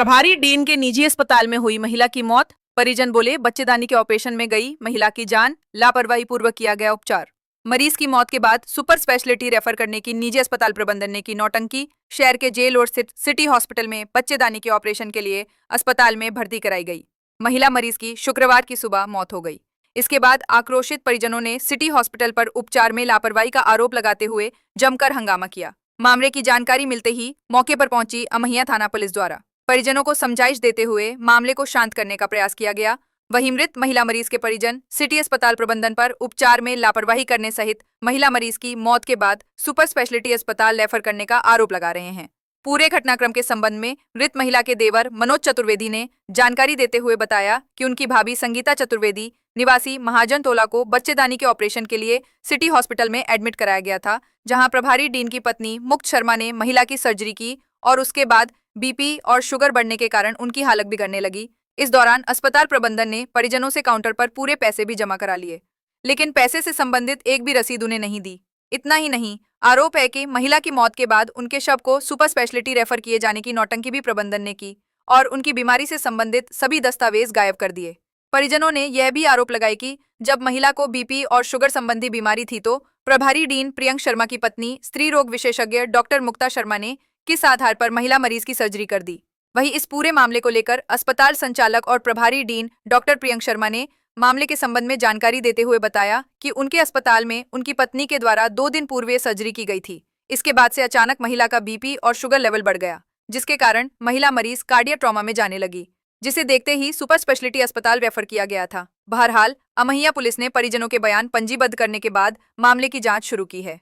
प्रभारी डीन के निजी अस्पताल में हुई महिला की मौत। परिजन बोले बच्चेदानी के ऑपरेशन में गई महिला की जान, लापरवाही पूर्वक किया गया उपचार। मरीज की मौत के बाद सुपर स्पेशलिटी रेफर करने की निजी अस्पताल प्रबंधन ने की नौटंकी। शहर के जेल रोड स्थित सिटी हॉस्पिटल में बच्चेदानी के ऑपरेशन के लिए अस्पताल में भर्ती कराई गई महिला मरीज की शुक्रवार की सुबह मौत हो गई। इसके बाद आक्रोशित परिजनों ने सिटी हॉस्पिटल पर उपचार में लापरवाही का आरोप लगाते हुए जमकर हंगामा किया। मामले की जानकारी मिलते ही मौके पर पहुंची अमहिया थाना पुलिस द्वारा परिजनों को समझाइश देते हुए मामले को शांत करने का प्रयास किया गया। वहीं मृत महिला मरीज के परिजन सिटी अस्पताल प्रबंधन पर उपचार में लापरवाही करने सहित महिला मरीज की मौत के बाद सुपर स्पेशलिटी अस्पताल रेफर करने का आरोप लगा रहे हैं। पूरे घटनाक्रम के संबंध में मृत महिला के देवर मनोज चतुर्वेदी ने जानकारी देते हुए बताया कि उनकी भाभी संगीता चतुर्वेदी निवासी महाजन टोला को बच्चेदानी के ऑपरेशन के लिए सिटी हॉस्पिटल में एडमिट कराया गया था, जहां प्रभारी डीन की पत्नी मुक्त शर्मा ने महिला की सर्जरी की और उसके बाद बीपी और शुगर बढ़ने के कारण उनकी हालत बिगड़ने लगी। इस दौरान अस्पताल प्रबंधन ने परिजनों से काउंटर पर पूरे पैसे भी जमा करा लिए, लेकिन पैसे से संबंधित एक भी रसीद उन्हें नहीं दी। इतना ही नहीं, आरोप है कि महिला की मौत के बाद उनके शव को सुपर स्पेशलिटी रेफर किए जाने की नौटंकी भी प्रबंधन ने की और उनकी बीमारी से संबंधित सभी दस्तावेज गायब कर दिए। परिजनों ने यह भी आरोप लगाए कि जब महिला को बीपी और शुगर संबंधी बीमारी थी तो प्रभारी डीन प्रियंक शर्मा की पत्नी स्त्री रोग विशेषज्ञ डॉक्टर मुक्ता शर्मा ने किस आधार पर महिला मरीज की सर्जरी कर दी। वहीं इस पूरे मामले को लेकर अस्पताल संचालक और प्रभारी डीन डॉक्टर प्रियंक शर्मा ने मामले के संबंध में जानकारी देते हुए बताया कि उनके अस्पताल में उनकी पत्नी के द्वारा 2 दिन पूर्व सर्जरी की गई थी। इसके बाद से अचानक महिला का बीपी और शुगर लेवल बढ़ गया, जिसके कारण महिला मरीज कार्डियक ट्रॉमा में जाने लगी, जिसे देखते ही सुपर स्पेशलिटी अस्पताल रेफर किया गया था। बहरहाल अमहिया पुलिस ने परिजनों के बयान पंजीबद्ध करने के बाद मामले की जांच शुरू की है।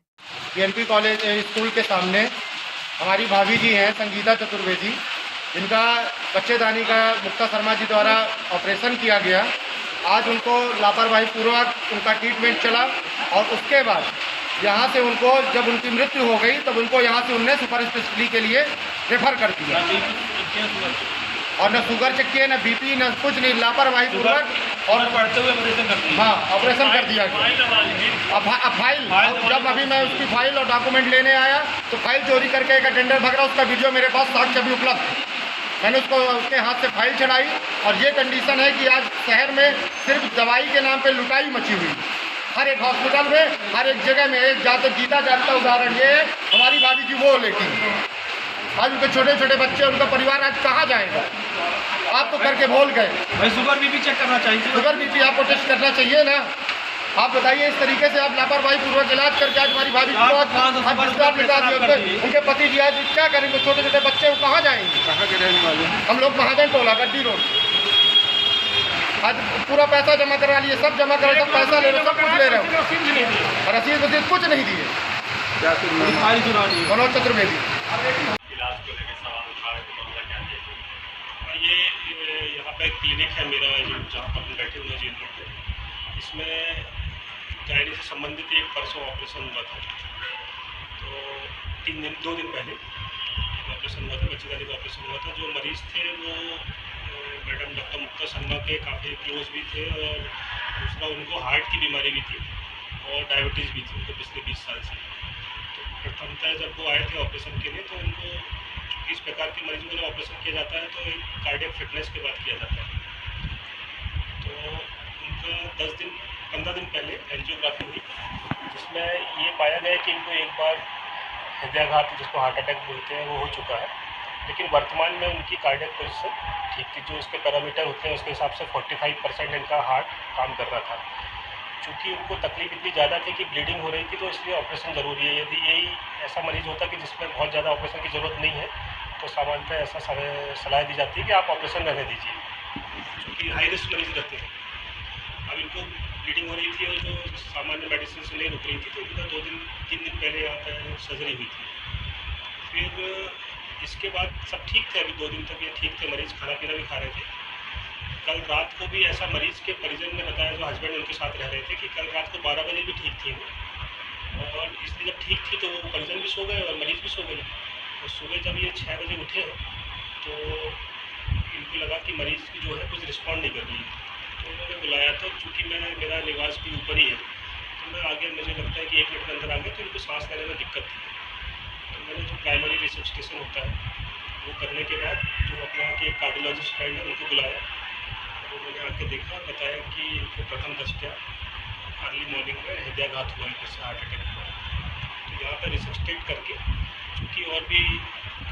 बीएनपी कॉलेज स्कूल के सामने हमारी भाभी जी हैं संगीता चतुर्वेदी, जिनका बच्चेदानी का मुक्ता शर्मा जी द्वारा ऑपरेशन किया गया। आज उनको लापरवाही पूर्वक उनका ट्रीटमेंट चला और उसके बाद यहाँ से उनको जब उनकी मृत्यु हो गई तब उनको यहाँ से उनने सुपर स्पेशलिटी के लिए रेफर कर दिया और न शुगर चेक किए, न बीपी, न कुछ नहीं, लापरवाही पूर्वक और पढ़ते हुए ऑपरेशन कर दिया। हाँ, ऑपरेशन कर दिया गया। अब फाइल जब अभी मैं उसकी फाइल और डॉक्यूमेंट लेने आया तो फाइल चोरी करके एक अटेंडर भाग रहा, उसका वीडियो मेरे पास साक्ष्य भी उपलब्ध है। मैंने उसके हाथ से फाइल चढ़ाई और ये कंडीशन है कि आज शहर में सिर्फ दवाई के नाम पे लुटाई मची हुई, हर एक हॉस्पिटल में, हर एक जगह में। जहाँ तक गीता जाता उदाहरण ये है, हमारी भाभी जी वो लेकिन आज उनके छोटे छोटे बच्चे, उनका परिवार आज कहाँ जाएगा? आप तो करके भूल गए। भाई शुगर बीपी चेक करना चाहिए, शुगर बीपी आपको टेस्ट करना चाहिए ना। आप बताइए, इस तरीके से आप लापरवाही पूर्वक इलाज करके आज हमारी भाभी उनके पति जी आज क्या करेंगे? छोटे छोटे बच्चे वो कहाँ जाएंगे? कहाँ के रहने वाले? हम लोग महाजन टोला गड्डी रोड। आज पूरा पैसा जमा करा लिए, सब जमा करा, सब पैसा ले रहे, सब कुछ ले रहे हो, रसीद वसीद कुछ नहीं दिए। मनोज चतुर्वेदी ये यहाँ पे क्लिनिक है मेरा, जहाँ पर हम बैठे हुए जेल रोड पे। इसमें गायनी से संबंधित एक परसों ऑपरेशन हुआ था, तो 2 दिन पहले ऑपरेशन हुआ था, बच्चेदानी का ऑपरेशन हुआ था। जो मरीज़ थे वो मैडम डॉक्टर मुक्ता शर्मा के काफ़ी क्लोज भी थे और दूसरा उनको हार्ट की बीमारी भी थी और डायबिटीज़ भी थी उनको पिछले 20 साल से। तो प्रथमतः जब वो आए थे ऑपरेशन के लिए तो उनको इस प्रकार के मरीजों को जब ऑपरेशन किया जाता है तो एक कार्डियक फिटनेस के बाद किया जाता है। तो उनका 15 दिन पहले एंजियोग्राफी हुई, जिसमें ये पाया गया कि इनको एक बार हृदयाघात, जिसको हार्ट अटैक बोलते हैं, वो हो चुका है। लेकिन वर्तमान में उनकी कार्डियक पोजीशन ठीक थी, जो उसके पैरामीटर होते हैं उसके हिसाब से 45% इनका हार्ट काम कर रहा था। चूँकि उनको तकलीफ इतनी ज़्यादा थी कि ब्लीडिंग हो रही थी, तो इसलिए ऑपरेशन ज़रूरी है। यदि यही ऐसा मरीज़ होता कि जिसमें बहुत ज़्यादा ऑपरेशन की ज़रूरत नहीं है तो सामान्यतः ऐसा सलाह दी जाती है कि आप ऑपरेशन रहने दीजिए, क्योंकि हाई रिस्क मरीज़ रहते हैं। अब इनको ब्लीडिंग हो रही थी और जो सामान्य मेडिसिन से नहीं रुक रही थी, तो इनका 3 दिन पहले यहाँ पर सर्जरी हुई थी। फिर इसके बाद सब ठीक थे, अभी 2 दिन तक ये ठीक थे, मरीज़ खाना पीना भी खा रहे थे। कल रात को भी ऐसा मरीज़ के परिजन ने बताया, जो हस्बैंड उनके साथ रह रहे थे, कि कल रात को 12 बजे भी ठीक थी वो, और इसलिए जब ठीक थी तो वो परिजन भी सो गए और मरीज़ भी सो गए। और सुबह जब ये 6 बजे उठे हैं तो इनको लगा कि मरीज़ की जो है कुछ रिस्पॉन्ड नहीं कर रही है, तो उन्होंने बुलाया। तो चूँकि मेरा निवास भी ऊपर ही है, तो मैं आगे, मुझे लगता है कि 1 मिनट के अंदर आ गया, तो इनको सांस लेने में दिक्कत थी। तो मैंने जो प्राइमरी रिसेप्शन होता है वो करने के बाद जो अपने यहाँ के कार्डियोलॉजिस्ट फ्रेंड है उनको बुलाया और उन्होंने आके देखा, बताया कि इनको प्रथम दृष्टया अर्ली मॉर्निंग में हृदयाघात हुआ है, जिससे हार्ट अटैक हुआ है। तो यहाँ पर रिसस्टेट करके चूँकि और भी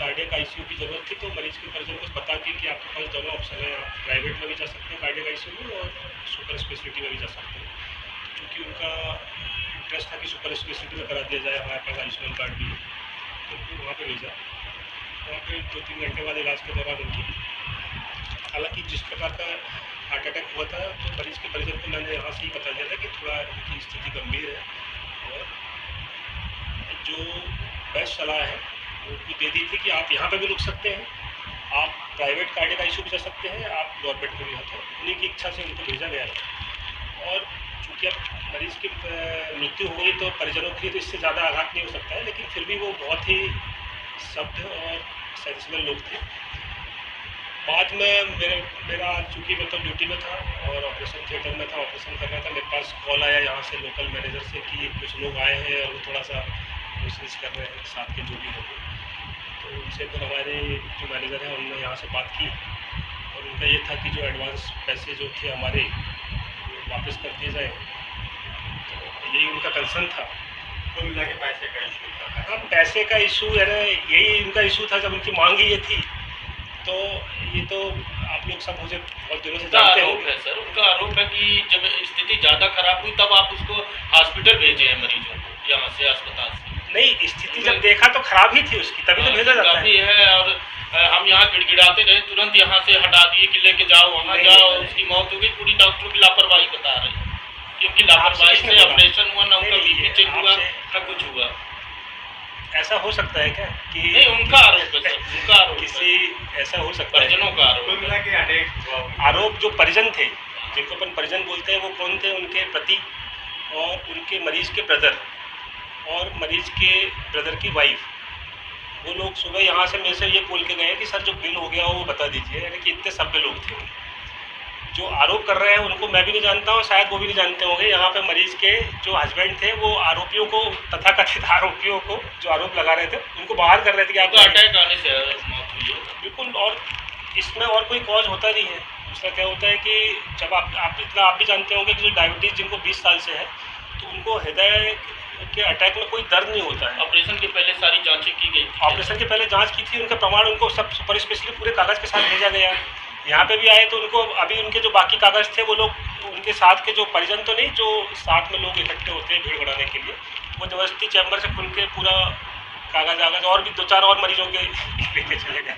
कार्डियक आईसीयू की ज़रूरत थी, तो मरीज़ के परिजन को बता के कि आपके पास दोनों ऑप्शन है, आप प्राइवेट में भी जा सकते हैं कार्डियक आईसीयू में और सुपर स्पेशलिटी में भी जा सकते हैं। क्योंकि उनका इंटरेस्ट था कि सुपर स्पेशलिटी में करा दिया जाए, हमारे पास आयुष्मान कार्ड भी है, तो उनको वहाँ पर भेजा। वहाँ पर 2-3 घंटे बाद इलाज के दौरान उनकी, हालाँकि जिस प्रकार का हार्ट अटैक हुआ था, तो मरीज़ के परिजन को मैंने यहाँ से ही बता दिया था कि थोड़ा उनकी स्थिति गंभीर है और जो बेस्ट सलाह है वो उनको दे दी थी कि आप यहाँ पे भी रुक सकते हैं, आप प्राइवेट कार्डियक आईसीयू भी जा सकते हैं, आप गवर्नमेंट में भी जाते हैं। उन्हीं की इच्छा से उनको भेजा गया है और चूँकि अब मरीज़ की मृत्यु हो गई तो परिजनों के लिए तो इससे ज़्यादा आघात नहीं हो सकता है, लेकिन फिर भी वो बहुत ही सभ्य और सेंसिबल लोग थे। बाद में मेरा चूँकि मैं तो ड्यूटी में था और ऑपरेशन थिएटर में था, ऑपरेशन कर रहा था, मेरे पास कॉल आया यहाँ से लोकल मैनेजर से कि कुछ लोग आए हैं और वो थोड़ा सा कोशिश कर रहे हैं साथ के जो भी लोग। तो उनसे फिर हमारे जो मैनेजर हैं उन्होंने यहाँ से बात की और उनका ये था कि जो एडवांस पैसे जो थे हमारे वो वापस कर दिए जाए, तो यही उनका कंसर्न था। कुल मिला के पैसे का इशू था। हाँ, पैसे का इशू है ना, यही उनका इशू था। जब उनकी मांग ही ये थी तो ये तो आप लोग सब मुझे बहुत दिनों से उनका जानते आरोप होंगे। है सर, उनका आरोप है कि जब स्थिति ज़्यादा खराब हुई तब आप उसको हॉस्पिटल भेजे हैं मरीजों को यहाँ से अस्पताल से। नहीं, स्थिति जब देखा तो खराब ही थी उसकी, तभी तो भेजा जाता काफी है। है और हम यहाँ गिड़गिड़ाते रहे, तुरंत यहाँ से हटा दिए कि लेके जाओ वहाँ नहीं, जाओ, नहीं, उसकी मौत हो गई। पूरी डॉक्टरों की लापरवाही बता रही है, क्योंकि लापरवाही किसने से बोला? ऑपरेशन हुआ, ना उनका नहीं, बीपी चेक हुआ, आपसे- ना कुछ हुआ। ऐसा हो सकता है क्या कि नहीं, उनका आरोप है सर, उनका आरोप है, किसी ऐसा हो सकता है। परिजनों का आरोप कुल है। मिला के अटैक आरोप जो परिजन थे, जिनको अपन परिजन बोलते हैं, वो कौन थे? उनके पति और उनके मरीज़ के ब्रदर और मरीज़ के ब्रदर की वाइफ। वो लोग सुबह यहाँ से मेरे से ये बोल के गए कि सर जो बिल हो गया हो वो बता दीजिए, यानी कि इतने सभ्य लोग थे। जो आरोप कर रहे हैं उनको मैं भी नहीं जानता हूँ, शायद वो भी नहीं जानते होंगे। यहाँ पे मरीज़ के जो हस्बैंड थे वो आरोपियों को, तथाकथित आरोपियों को जो आरोप लगा रहे थे उनको बाहर कर रहे थे कि आप उनका अटैक आने से मौत हुई है। बिल्कुल। और इसमें और कोई कॉज होता नहीं है। दूसरा क्या होता है कि जब आप भी जानते होंगे कि जो डायबिटीज़ जिनको 20 साल से है, तो उनको हृदय के अटैक में कोई दर्द नहीं होता है। ऑपरेशन के पहले सारी जांचें की गई थी। ऑपरेशन के पहले जांच की थी, उनके प्रमाण उनको सब सुपर स्पेशलिटी पूरे कागज़ के साथ भेजा गया। यहाँ पे भी आए तो उनको अभी उनके जो बाकी कागज़ थे वो लोग उनके साथ के जो परिजन तो नहीं, जो साथ में लोग इकट्ठे होते हैं भीड़ बढ़ाने के लिए, वो ज़बरदस्ती चैम्बर से खुल के पूरा कागज़ और भी 2-4 और मरीजों के लेके चले गए।